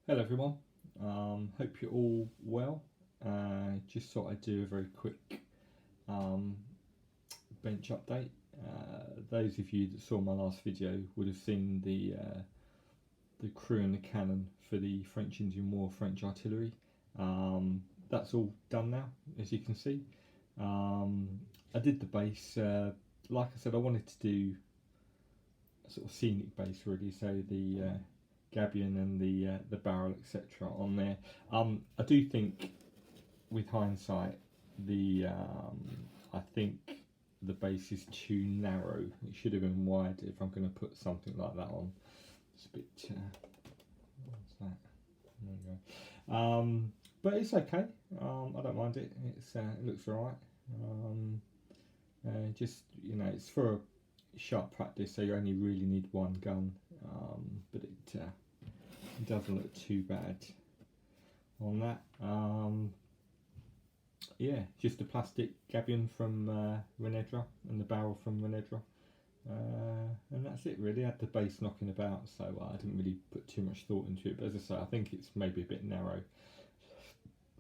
Hello everyone, hope you're all well. Just thought I'd do a very quick um, bench update. Those of you that saw my last video would have seen the crew and the cannon for the French Indian War French artillery. That's all done now, as you can see. I did the base, like I said, I wanted to do a sort of scenic base really, so the gabion and the barrel, etc. on there. I do think, with hindsight, I think the base is too narrow. It should have been wide if I'm going to put something like that on. It's a bit. What's that? There we go. But it's okay. I don't mind it. It looks alright. Just it's for a sharp practice, so you only really need one gun. But it doesn't look too bad on that. Yeah, just a plastic gabion from Renedra and the barrel from Renedra, and that's it really. I had the base knocking about, so I didn't really put too much thought into it, but as I say, I think it's maybe a bit narrow.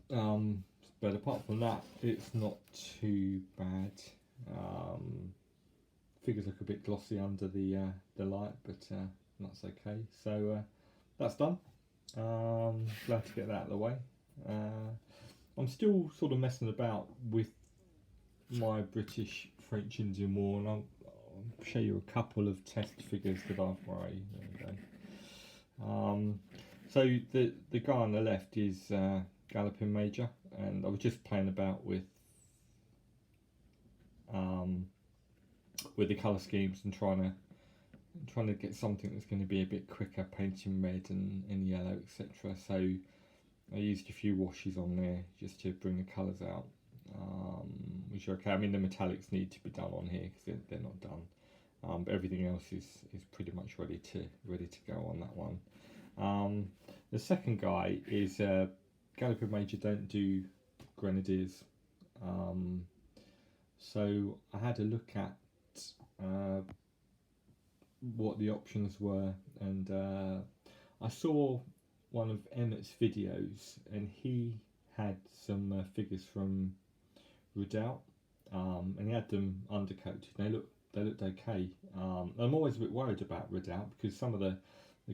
But apart from that, it's not too bad. Figures look a bit glossy under the light, but that's okay. So that's done. Glad to get that out of the way. I'm still sort of messing about with my British French Indian War, and I'll show you a couple of test figures that I've made. There we go. So the guy on the left is Galloping Major, and I was just playing about with the colour schemes and trying to get something that's going to be a bit quicker, painting red and yellow, etc. So I used a few washes on there just to bring the colours out, which are okay. I mean, the metallics need to be done on here because they're not done, but everything else is pretty much ready to go on that one. The second guy is Galloping Major don't do Grenadiers, so I had a look at what the options were, and I saw one of Emmett's videos, and he had some figures from Redoubt, and he had them undercoated. They looked okay. I'm always a bit worried about Redoubt because some of the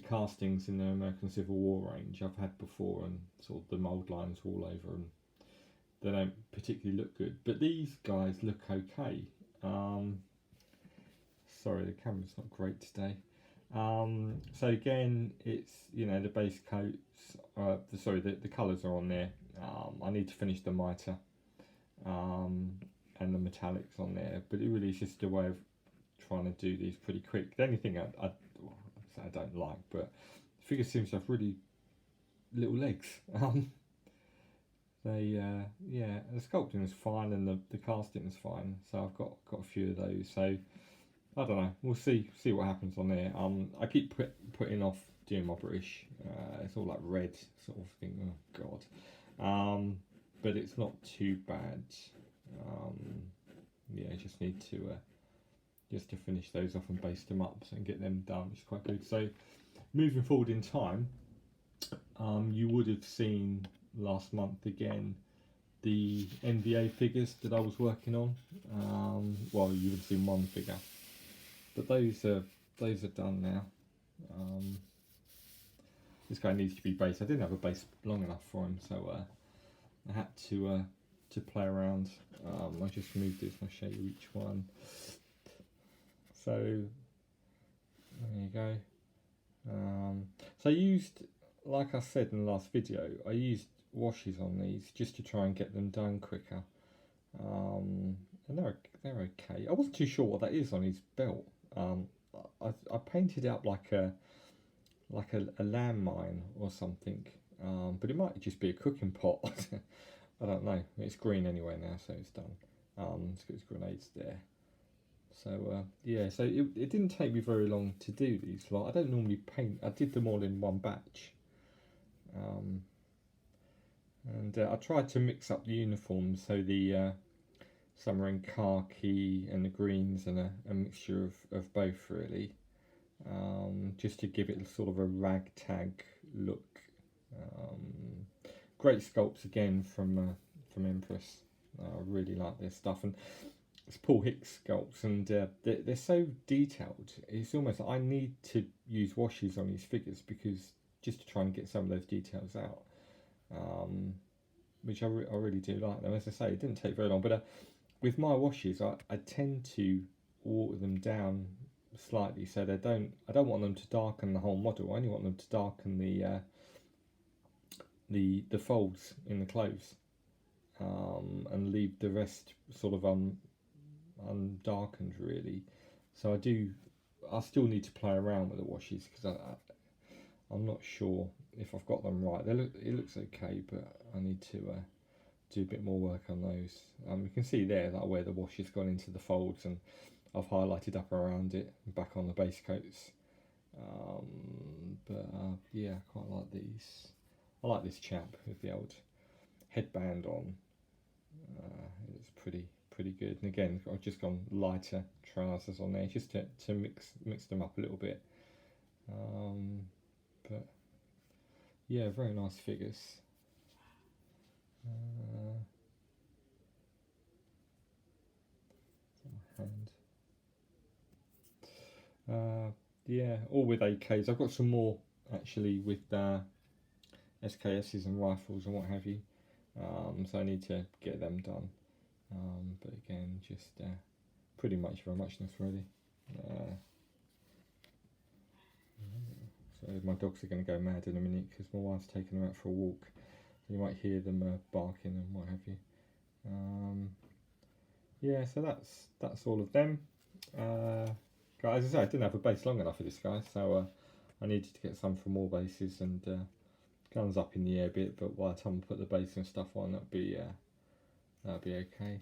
castings in the American Civil War range I've had before, and sort of the mould lines all over, and they don't particularly look good. But these guys look okay. Sorry, the camera's not great today. So again, it's the base coats. The colours are on there. I need to finish the mitre and the metallics on there, but it really is just a way of trying to do these pretty quick. The only thing I don't like, but the figure seems to have really little legs. The sculpting is fine and the casting is fine, so I've got a few of those. So I don't know. We'll see what happens on there. I keep putting off doing my British. It's all like red sort of thing. Oh God. But it's not too bad. I just need to finish those off and baste them up and get them done, which is quite good. So moving forward in time, you would have seen last month again the NBA figures that I was working on. Well, you would have seen one figure. But those are done now. This guy needs to be based. I didn't have a base long enough for him, so I had to play around. I just moved this and I'll show you each one. So there you go. So I used, like I said in the last video, I used washes on these just to try and get them done quicker. And they're okay. I wasn't too sure what that is on his belt. I painted out like a landmine or something, but it might just be a cooking pot. I don't know. It's green anyway now, so it's done. It's got his grenades there. So so it didn't take me very long to do these. Like, I don't normally paint. I did them all in one batch, and I tried to mix up the uniforms, so the some are in khaki and the greens, and a mixture of both really, just to give it sort of a ragtag look Great sculpts again from Empress. I really like their stuff, and it's Paul Hicks sculpts, and they're so detailed. It's almost like I need to use washes on these figures because just to try and get some of those details out, which I really do like them. As I say, it didn't take very long, but with my washes, I tend to water them down slightly, so I don't want them to darken the whole model. I only want them to darken the folds in the clothes, and leave the rest sort of undarkened really. So I still need to play around with the washes because I'm not sure if I've got them right. It looks okay, but I need to do a bit more work on those. You can see there that where the wash has gone into the folds, and I've highlighted up around it and back on the base coats. Yeah, I quite like these. I like this chap with the old headband on. It's pretty good. And again, I've just gone lighter trousers on there just to mix them up a little bit. But yeah, very nice figures. Hand. Yeah, all with AKs. I've got some more actually with SKSs and rifles and what have you. So I need to get them done. But again, just pretty much for a muchness really. So my dogs are going to go mad in a minute because my wife's taking them out for a walk. You might hear them barking and what have you. Yeah, so that's all of them. As I say, I didn't have a base long enough for this guy, so I needed to get some from more bases, and guns up in the air a bit. But by the time I put the base and stuff on, that'd be okay.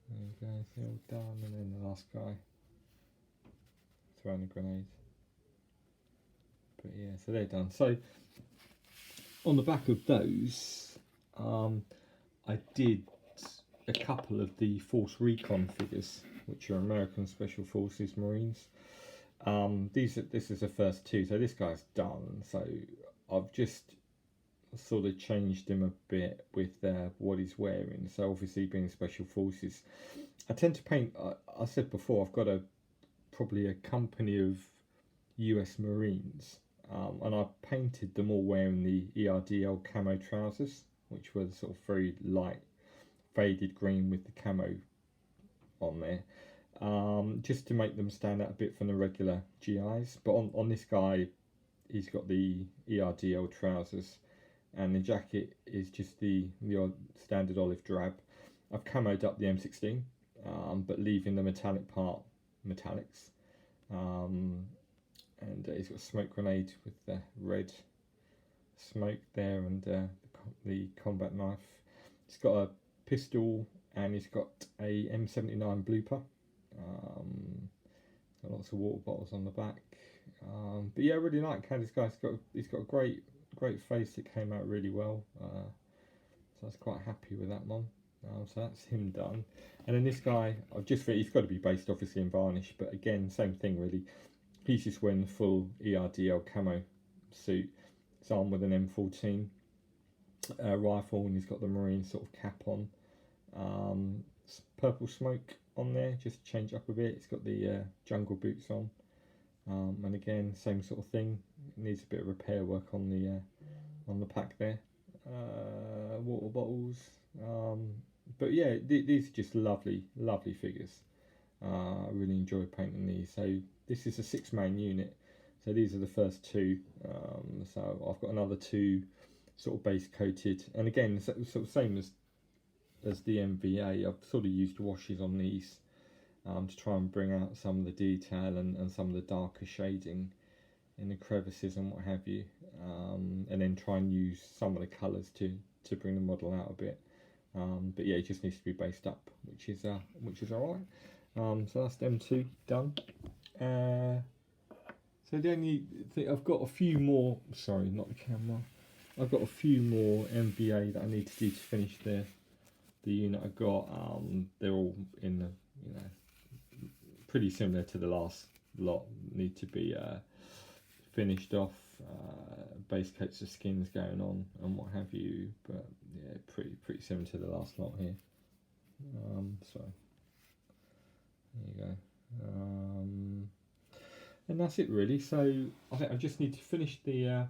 There you go, it's all done, and then the last guy throwing a grenade. But yeah, so they're done. So on the back of those, I did a couple of the Force Recon figures, which are American Special Forces Marines. This is the first two, so this guy's done. So I've just sort of changed him a bit with what he's wearing. So obviously being Special Forces, I tend to paint. I said before, I've got probably a company of US Marines, and I painted them all wearing the ERDL camo trousers, which were sort of very light faded green with the camo on there, just to make them stand out a bit from the regular GIs. But on this guy, he's got the ERDL trousers, and the jacket is just the standard olive drab. I've camoed up the M16, but leaving the metallic part metallics. And he's got a smoke grenade with the red smoke there, and the combat knife. He's got a pistol, and he's got a M79 blooper. Got lots of water bottles on the back. But yeah, I really like how this guy's he's got a great face that came out really well. So I was quite happy with that one. So that's him done. And then this guy, he's got to be based obviously in varnish, but again, same thing really. He's just wearing the full ERDL camo suit. He's armed with an M14 rifle, and he's got the Marine sort of cap on. Purple smoke on there, just to change up a bit. He's got the jungle boots on, and again, same sort of thing. Needs a bit of repair work on the pack there. Water bottles. But yeah, these are just lovely figures. I really enjoy painting these. So this is a 6-man unit. So these are the first two. So I've got another two sort of base coated, and again, sort of same as the MVA. I've sort of used washes on these to try and bring out some of the detail and some of the darker shading in the crevices and what have you, and then try and use some of the colours to bring the model out a bit. But yeah, it just needs to be based up, which is alright. So that's them two done. So the only thing, I've got a few more. Sorry, not the camera. I've got a few more MVA that I need to do to finish the unit I got. They're all in the pretty similar to the last lot. Need to be finished off. Base coats of skins going on and what have you, but yeah, pretty similar to the last lot here. So there you go. And that's it really. So I think I just need to finish the.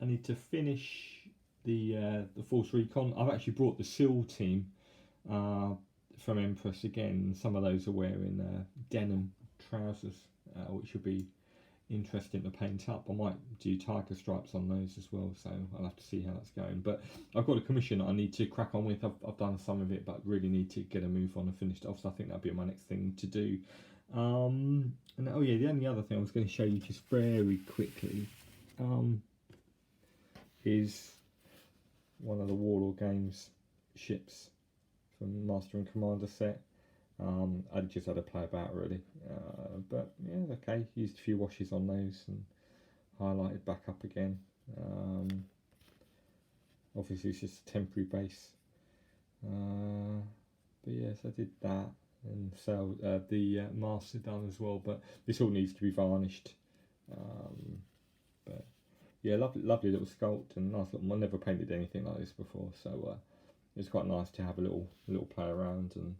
I need to finish the Force Recon. I've actually brought the SEAL team from Empress again. Some of those are wearing denim trousers, which will be interesting to paint up. I might do tiger stripes on those as well, so I'll have to see how that's going. But I've got a commission I need to crack on with. I've done some of it, but really need to get a move on and finish it off, so I think that'll be my next thing to do. And oh yeah, the only other thing I was going to show you just very quickly is one of the Warlord Games ships from Master and Commander set. I just had to play about really, but yeah, okay. Used a few washes on those and highlighted back up again. Obviously it's just a temporary base, but yes, I did that, and so the masts are done as well, but this all needs to be varnished. But yeah, lovely little sculpt and nice little. I never painted anything like this before, so it's quite nice to have a little play around and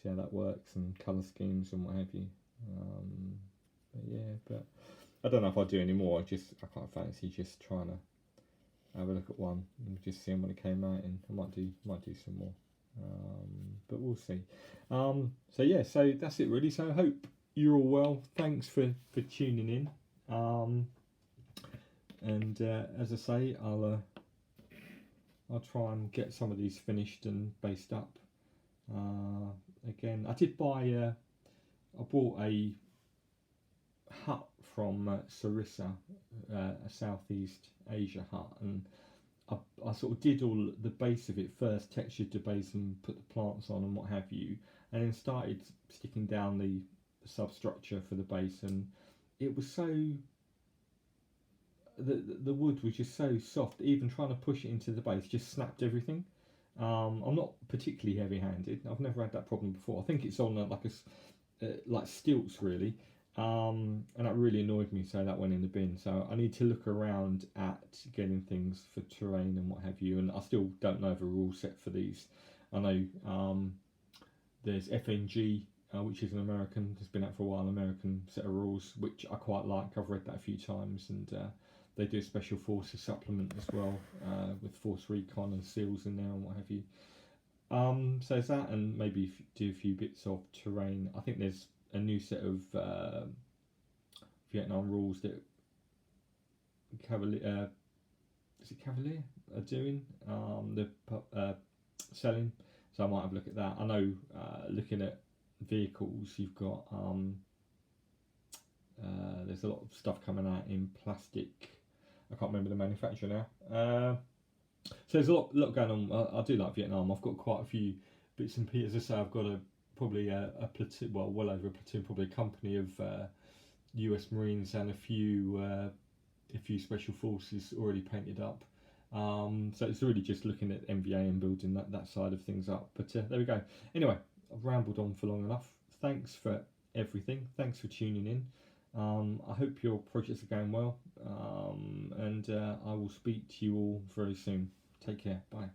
see how that works, and colour schemes and what have you. But yeah, but I don't know if I'll do any more. I quite fancy just trying to have a look at one and just seeing what it came out in. I might do some more, but we'll see. So yeah, so that's it really. So I hope you're all well. Thanks for tuning in. And as I say, I'll try and get some of these finished and based up. Again, I did buy. I bought a hut from Sarissa, a Southeast Asia hut, and I sort of did all the base of it first, textured the base and put the plants on and what have you, and then started sticking down the substructure for the base, and it was so. The wood was just so soft. Even trying to push it into the base just snapped everything. I'm not particularly heavy-handed. I've never had that problem before. I think it's on like stilts really, and that really annoyed me. So that went in the bin. So I need to look around at getting things for terrain and what have you. And I still don't know of a rule set for these. I know there's FNG, which is an American. It's been out for a while. American set of rules, which I quite like. I've read that a few times, and they do a Special Forces supplement as well, with Force Recon and SEALs in there and what have you. So there's that, and maybe do a few bits of terrain. I think there's a new set of Vietnam rules that Cavalier are doing, they're selling, so I might have a look at that. I know looking at vehicles, you've got there's a lot of stuff coming out in plastic. I can't remember the manufacturer now. So there's a lot going on. I do like Vietnam. I've got quite a few bits and pieces. As I say, I've got probably a platoon, well over a platoon, probably a company of US Marines and a few Special Forces already painted up. So it's really just looking at MVA and building that side of things up. But there we go. Anyway, I've rambled on for long enough. Thanks for everything. Thanks for tuning in. I hope your projects are going well, and I will speak to you all very soon. Take care. Bye.